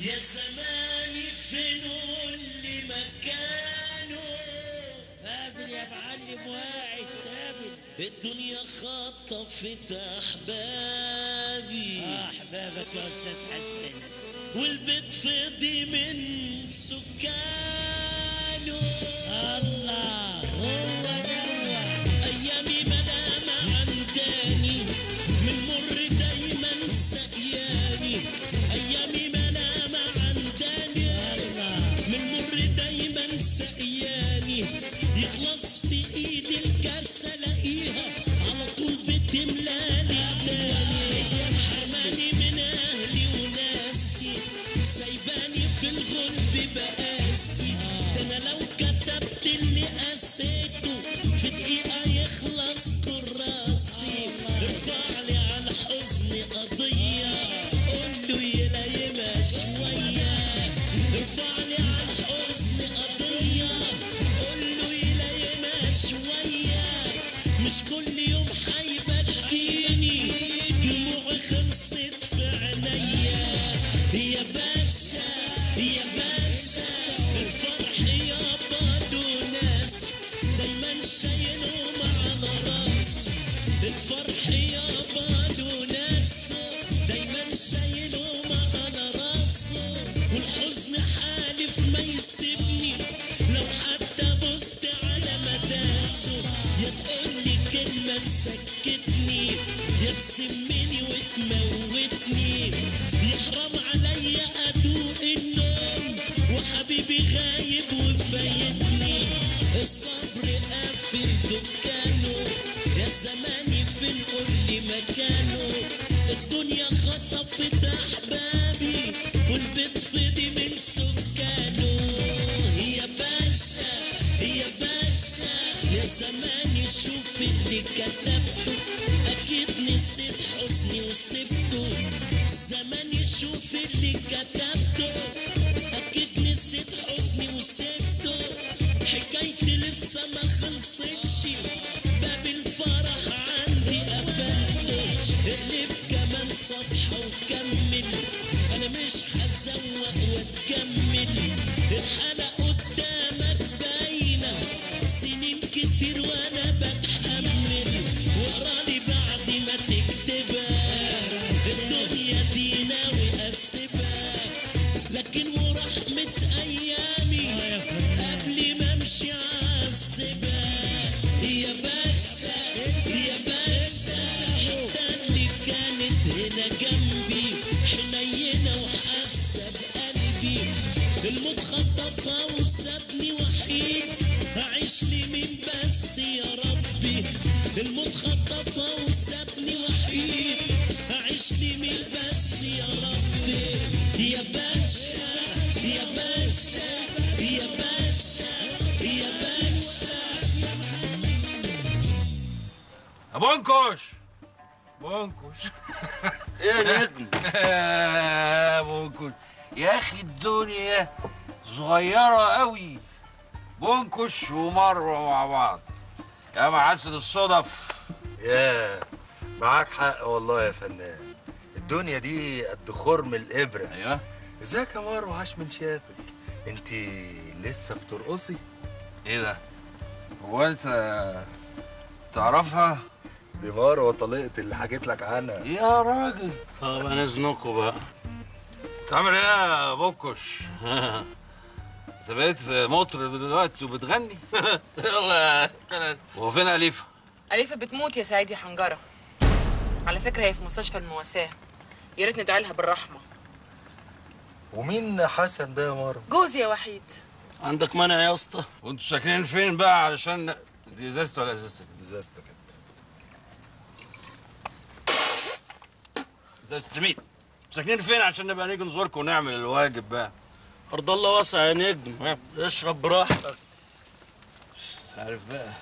يا زماني فين اللي مكانه؟ قابل يا معلم واعي قابل. الدنيا خطفت احبابي. احبابك يا استاذ حسن. والبيت فضي من سكانه. الله هو دوا. ايامي ملامة عنداني من مر دايما سقياني. ايامي ملامة عنداني من مر دايما سقياني. يخلص في ايدي الكاس الاقيها على طول بتملالي التاني. حرماني من اهلي وناسي سايباني في الغرب بقاسي. ده انا لو كتبت اللي قسيته في دقيقة يخلص كراسي. ارفعلي على الحزن قضية قوله يلايمها شوية. ارفعلي على الحزن قضية قوله يلايمها شوية. مش كل يوم حيبكيني دموعي خلصت في عينيا. يا باشا يا باشا الفرح يابا له ناس دايما شايلهم على راسه. الفرح يابا له ناس دايما شايلهم على راسه. والحزن حالف ما يسيبني لو حتى بصت على مداسه. يا تقولي كلمة تسكتني يا تسمني وتموتني. يحرم عليا ادوق النوم وحبيبي غايب وفايتني. الصبر قافل دكانه. يا زماني فين قولي مكانه؟ الدنيا خطفت احبابي والبيت فضي من سكانه. يا باشا يا باشا يا زماني شوف اللي كتبته. اكيد نسيت حزني وسبته. زماني شوف اللي كتبته. اكيد نسيت حزني وسبته. حكايتي لسه ما خلصتش باب الفرح عندي قفلته. اقلب كمان صفحة وكمل انا مش هزوق واتجمل. الحلقة قدامك باينة سنين كتير وانا بتحمل. واقرالي بعد ما تكتبها في الدنيا دي ناوي اسيبها. لكن ورحمة ايامي قبل ما امشي عذبها. يا باشا يا باشا حتى اللي كانت هنا جنبي حنينة وحاسة بقلبي. الموت خطفها وسابني وحيد هعيش لي مين بس يا ربي. الموت خطفها وسابني وحيد هعيش لي مين بس يا ربي. يا باشا يا باشا يا باشا يا باشا. بونكوش بونكوش يا نجم بونكوش يا اخي الدنيا صغيرة قوي. بونكوش ومروة مع بعض يا معسل الصدف. يا معاك حق والله يا فنان. الدنيا دي قد خرم الإبرة. ايوه ازيك يا مروة؟ عاش من شافك. انت لسه بترقصي؟ ايه ده؟ هو انت تعرفها؟ دي مروة طليقتي اللي حكيت لك عنها. يا راجل طب هنزنقوا بقى. تعمل ايه يا بونكوش؟ انت بقيت مطرب دلوقتي وبتغني؟ يلا. وفين أليفة؟ أليفة بتموت يا سيدي حنجرة. على فكرة هي في مستشفى المواساة. يا ريت ندعي لها بالرحمة. ومين حسن ده يا مروة؟ جوزي يا وحيد. عندك مانع يا اسطى؟ وانتوا ساكنين فين بقى علشان دي ازازته ولا ازازتك؟ ازازتك انت. ازازة مين؟ ساكنين فين عشان نبقى نيجي نزوركم ونعمل الواجب بقى؟ ارض الله واسع يا نجم، اشرب براحتك. عارف بقى